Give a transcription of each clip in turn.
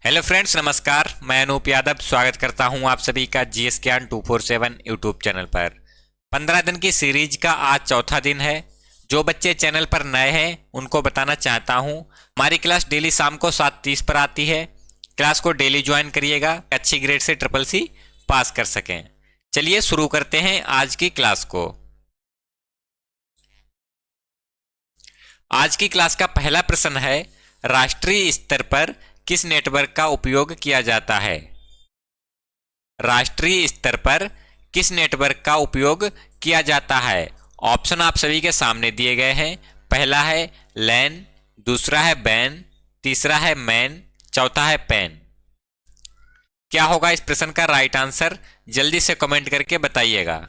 Hello friends, नमस्कार। मैं अनूप यादव स्वागत करता हूं आप सभी का जीएस ज्ञान 247 यूट्यूब चैनल पर। 15 दिन की सीरीज का आज चौथा दिन है। जो बच्चे चैनल पर नए हैं उनको बताना चाहता हूं, हमारी क्लास डेली शाम को 7:30 पर आती है। क्लास को डेली ज्वाइन करिएगा, अच्छी ग्रेड से ट्रिपल सी पास कर सकें। चलिए शुरू करते हैं आज की क्लास को। आज की क्लास का पहला प्रश्न है, राष्ट्रीय स्तर पर किस नेटवर्क का उपयोग किया जाता है? राष्ट्रीय स्तर पर किस नेटवर्क का उपयोग किया जाता है? ऑप्शन आप सभी के सामने दिए गए हैं। पहला है लैन, दूसरा है बैन, तीसरा है मैन, चौथा है पैन। क्या होगा इस प्रश्न का राइट आंसर? जल्दी से कमेंट करके बताइएगा।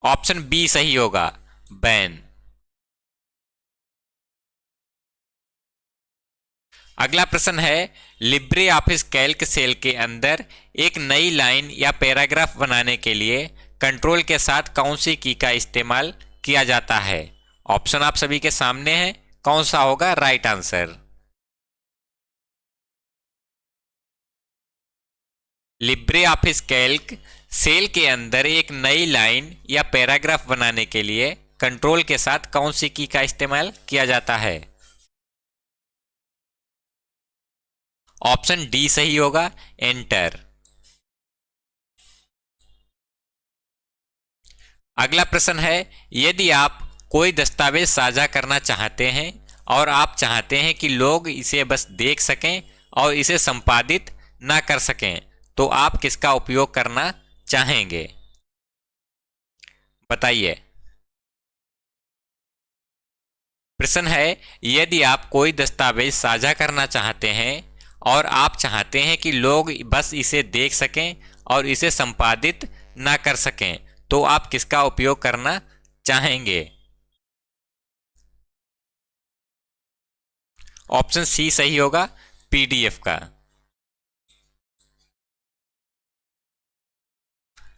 ऑप्शन बी सही होगा, बैन। अगला प्रश्न है, लिब्रे ऑफिस कैल्क सेल के अंदर एक नई लाइन या पैराग्राफ बनाने के लिए कंट्रोल के साथ कौन सी की का इस्तेमाल किया जाता है? ऑप्शन आप सभी के सामने है, कौन सा होगा right answer? LibreOffice Calc cell के अंदर एक नई लाइन या पैराग्राफ बनाने के लिए कंट्रोल के साथ कौन सी की का इस्तेमाल किया जाता है? ऑप्शन डी सही होगा, एंटर। अगला प्रश्न है, यदि आप कोई दस्तावेज साझा करना चाहते हैं और आप चाहते हैं कि लोग इसे बस देख सकें और इसे संपादित ना कर सकें, तो आप किसका उपयोग करना चाहेंगे? बताइए। प्रश्न है, यदि आप कोई दस्तावेज साझा करना चाहते हैं और आप चाहते हैं कि लोग बस इसे देख सकें और इसे संपादित ना कर सकें, तो आप किसका उपयोग करना चाहेंगे? ऑप्शन सी सही होगा, पीडीएफ का।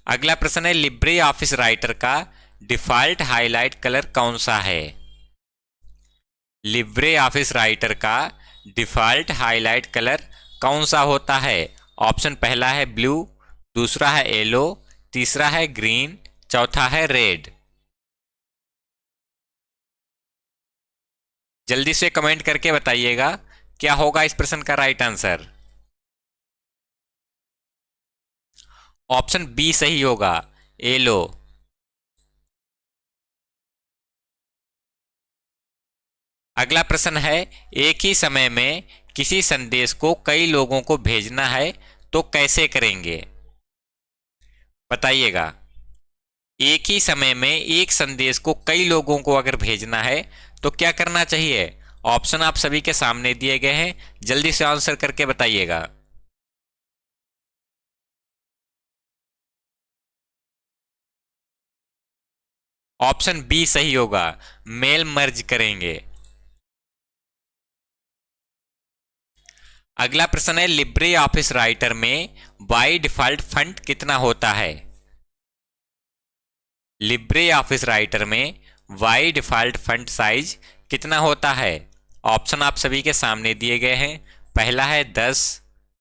अगला प्रश्न है, लिब्रे ऑफिस राइटर का डिफॉल्ट हाईलाइट कलर कौन सा है? लिब्रे ऑफिस राइटर का डिफॉल्ट हाईलाइट कलर कौन सा होता है? ऑप्शन पहला है ब्लू, दूसरा है येलो, तीसरा है ग्रीन, चौथा है रेड। जल्दी से कमेंट करके बताइएगा, क्या होगा इस प्रश्न का राइट आंसर? ऑप्शन बी सही होगा, येलो। अगला प्रश्न है, एक ही समय में किसी संदेश को कई लोगों को भेजना है तो कैसे करेंगे? बताइएगा। एक ही समय में एक संदेश को कई लोगों को अगर भेजना है तो क्या करना चाहिए? ऑप्शन आप सभी के सामने दिए गए हैं, जल्दी से आंसर करके बताइएगा। ऑप्शन बी सही होगा, मेल मर्ज करेंगे। अगला प्रश्न है, लिब्रे ऑफिस राइटर में बाय डिफॉल्ट फंट कितना होता है? लिब्रे ऑफिस राइटर में बाय डिफॉल्ट फंट साइज कितना होता है? ऑप्शन आप सभी के सामने दिए गए हैं। पहला है 10,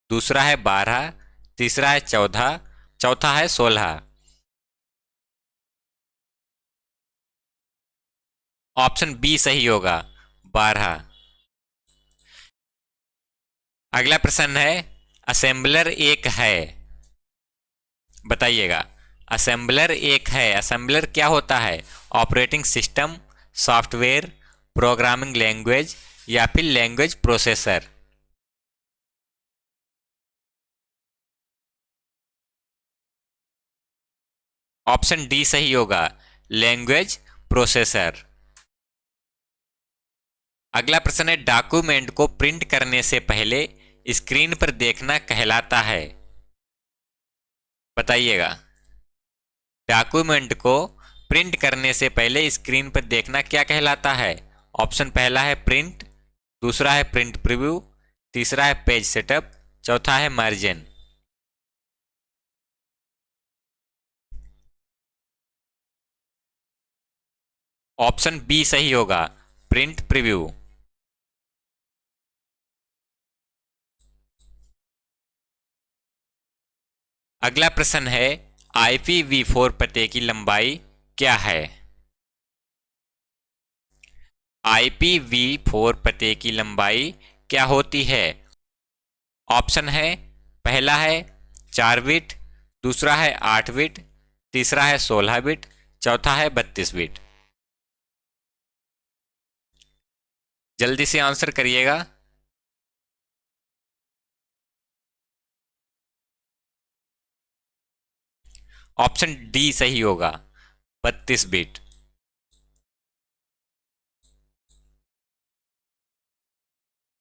दूसरा है 12, तीसरा है 14, चौथा है 16। ऑप्शन बी सही होगा, 12। अगला प्रश्न है, असेंबलर एक है। बताइएगा। असेंबलर एक है, असेंबलर क्या होता है? Operating system, software, programming language या फिर लैंग्वेज प्रोसेसर? ऑप्शन डी सही होगा, लैंग्वेज प्रोसेसर। अगला प्रश्न है, डॉक्यूमेंट को प्रिंट करने से पहले स्क्रीन पर देखना कहलाता है। बताइएगा। डॉक्यूमेंट को प्रिंट करने से पहले स्क्रीन पर देखना क्या कहलाता है? ऑप्शन पहला है प्रिंट, दूसरा है प्रिंट प्रीव्यू, तीसरा है पेज सेटअप, चौथा है मार्जिन। ऑप्शन बी सही होगा, प्रिंट प्रीव्यू। अगला प्रश्न है, IPv4 पते की लंबाई क्या है? IPv4 पते की लंबाई क्या होती है? ऑप्शन है, पहला है 4 बिट, दूसरा है 8 बिट, तीसरा है 16 बिट, चौथा है 32 बिट। जल्दी से आंसर करिएगा। ऑप्शन डी सही होगा, 32 बिट।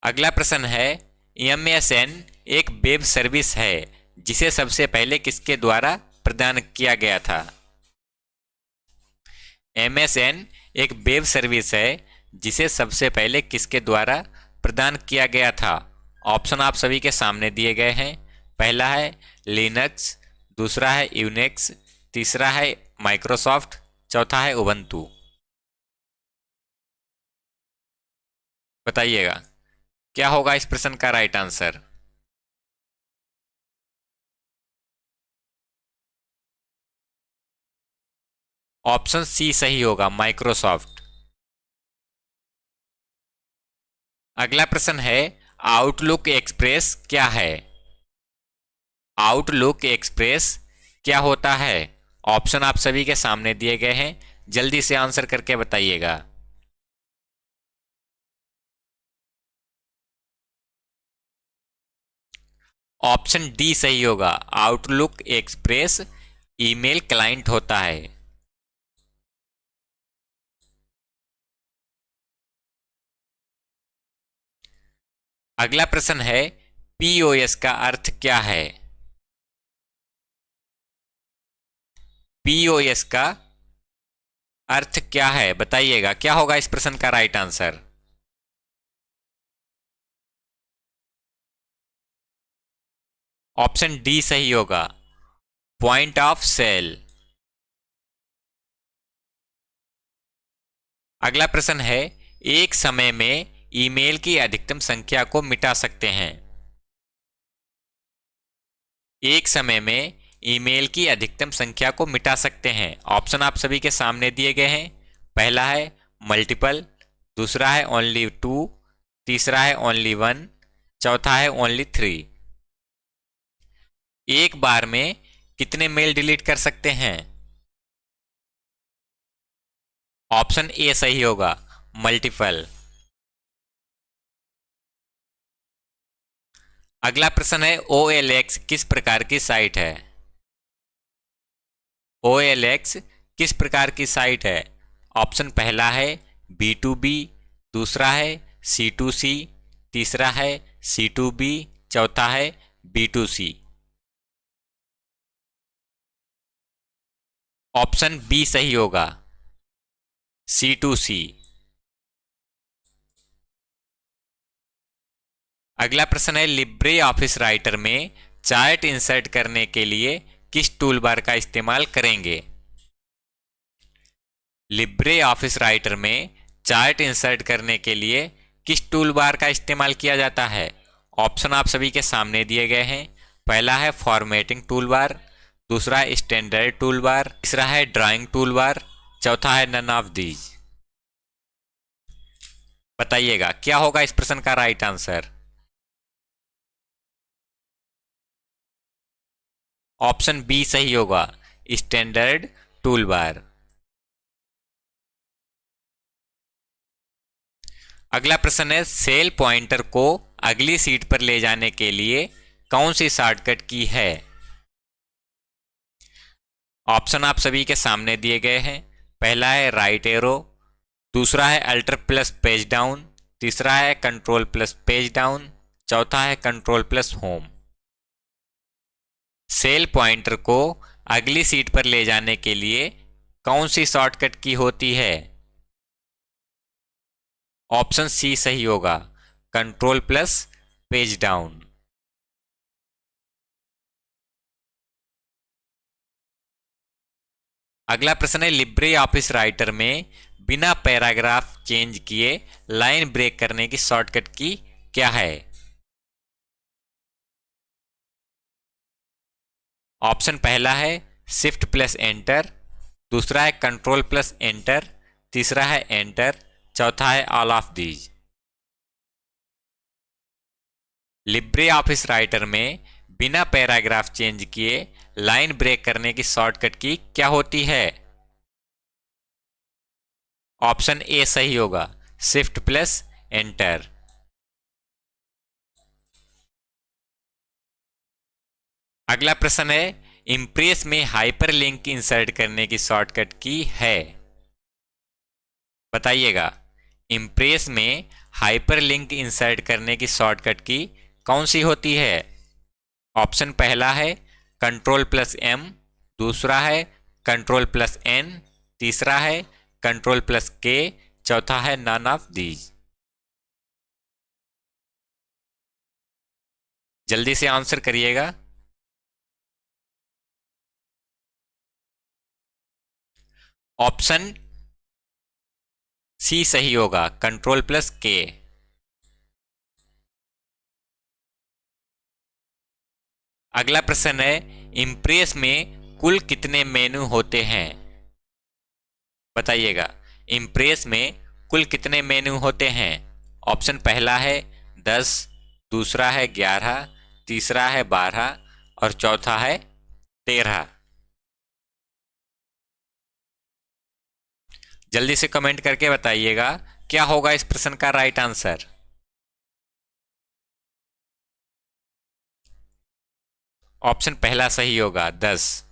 अगला प्रश्न है, MSN एक वेब सर्विस है जिसे सबसे पहले किसके द्वारा प्रदान किया गया था? MSN एक वेब सर्विस है जिसे सबसे पहले किसके द्वारा प्रदान किया गया था? ऑप्शन आप सभी के सामने दिए गए हैं। पहला है लिनक्स, दूसरा है यूनिक्स, तीसरा है माइक्रोसॉफ्ट, चौथा है उबंटू। बताइएगा क्या होगा इस प्रश्न का राइट आंसर। ऑप्शन सी सही होगा, माइक्रोसॉफ्ट। अगला प्रश्न है, आउटलुक एक्सप्रेस क्या है? आउटलुक एक्सप्रेस क्या होता है? ऑप्शन आप सभी के सामने दिए गए हैं, जल्दी से आंसर करके बताइएगा। ऑप्शन डी सही होगा, आउटलुक एक्सप्रेस ईमेल क्लाइंट होता है। अगला प्रश्न है, पीओएस का अर्थ क्या है? पीओएस का अर्थ क्या है, बताइएगा क्या होगा इस प्रश्न का राइट आंसर। ऑप्शन डी सही होगा, पॉइंट ऑफ सेल। अगला प्रश्न है, एक समय में ईमेल की अधिकतम संख्या को मिटा सकते हैं? एक समय में ईमेल की अधिकतम संख्या को मिटा सकते हैं। ऑप्शन आप सभी के सामने दिए गए हैं। पहला है मल्टीपल, दूसरा है ओनली 2, तीसरा है ओनली 1, चौथा है ओनली 3। एक बार में कितने मेल डिलीट कर सकते हैं? ऑप्शन ए सही होगा, मल्टीपल। अगला प्रश्न है, OLX किस प्रकार की साइट है? OLX किस प्रकार की साइट है? ऑप्शन पहला है B2B, दूसरा है C2C, तीसरा है C2B, चौथा है B2C। ऑप्शन बी सही होगा, C2C। अगला प्रश्न है, लिब्रे ऑफिस राइटर में चार्ट इंसर्ट करने के लिए किस टूलबार का इस्तेमाल करेंगे? लिब्रे ऑफिस राइटर में चार्ट इंसर्ट करने के लिए किस टूलबार का इस्तेमाल किया जाता है? ऑप्शन आप सभी के सामने दिए गए हैं। पहला है फॉर्मेटिंग टूलबार, दूसरा है स्टैंडर्ड टूलबार, तीसरा है ड्राइंग टूलबार, चौथा है नन ऑफ दीज। बताइएगा क्या होगा इस प्रश्न का राइट आंसर। ऑप्शन बी सही होगा, स्टैंडर्ड टूलबार। अगला प्रश्न है, सेल पॉइंटर को अगली सीट पर ले जाने के लिए कौन सी शॉर्टकट की है? ऑप्शन आप सभी के सामने दिए गए हैं। पहला है राइट एरो, दूसरा है अल्टर प्लस पेज डाउन, तीसरा है कंट्रोल प्लस पेज डाउन, चौथा है control plus home. Cell pointer को अगली सीट पर ले जाने के लिए कौन सी शॉर्टकट की होती है? ऑप्शन सी सही होगा, कंट्रोल प्लस पेज डाउन। अगला प्रश्न है, लिब्रे ऑफिस राइटर में बिना पैराग्राफ चेंज किए लाइन ब्रेक करने की शॉर्टकट की क्या है? ऑप्शन पहला है शिफ्ट प्लस एंटर, दूसरा है कंट्रोल प्लस एंटर, तीसरा है एंटर, चौथा है all of these. Libre office writer में बिना पैराग्राफ चेंज किए लाइन ब्रेक करने की शॉर्टकट की क्या होती है? ऑप्शन ए सही होगा, शिफ्ट प्लस एंटर। अगला प्रश्न है इंप्रेस में हाइपरलिंक इंसर्ट करने की शॉर्टकट की है, बताइएगा। इंप्रेस में हाइपरलिंक इंसर्ट करने की शॉर्टकट की कौन सी होती है? ऑप्शन पहला है कंट्रोल प्लस एम, दूसरा है कंट्रोल प्लस एन, तीसरा है कंट्रोल प्लस के, चौथा है नन ऑफ दीज। जल्दी से आंसर करिएगा। ऑप्शन सी सही होगा, कंट्रोल प्लस के। अगला प्रश्न है इंप्रेस में कुल कितने मेनू होते हैं, बताइएगा। इंप्रेस में कुल कितने मेनू होते हैं? ऑप्शन पहला है 10, दूसरा है 11, तीसरा है 12 और चौथा है 13। जल्दी से कमेंट करके बताइएगा क्या होगा इस प्रश्न का राइट आंसर। ऑप्शन पहला सही होगा, 10।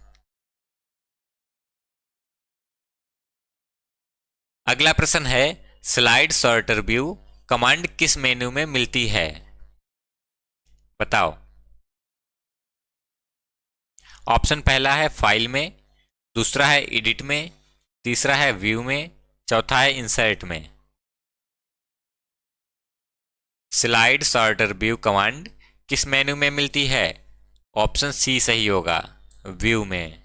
अगला प्रश्न है स्लाइड सॉर्टर व्यू कमांड किस मेनू में मिलती है, बताओ। ऑप्शन पहला है फाइल में, दूसरा है एडिट में, तीसरा है व्यू में, चौथा है इंसर्ट में। स्लाइड सॉर्टर व्यू कमांड किस मेनू में मिलती है? ऑप्शन सी सही होगा, व्यू में।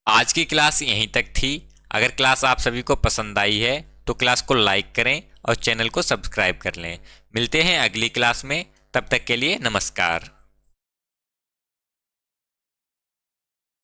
आज की क्लास यहीं तक थी। अगर क्लास आप सभी को पसंद आई है तो क्लास को लाइक करें और चैनल को सब्सक्राइब कर लें। मिलते हैं अगली क्लास में, तब तक के लिए नमस्कार।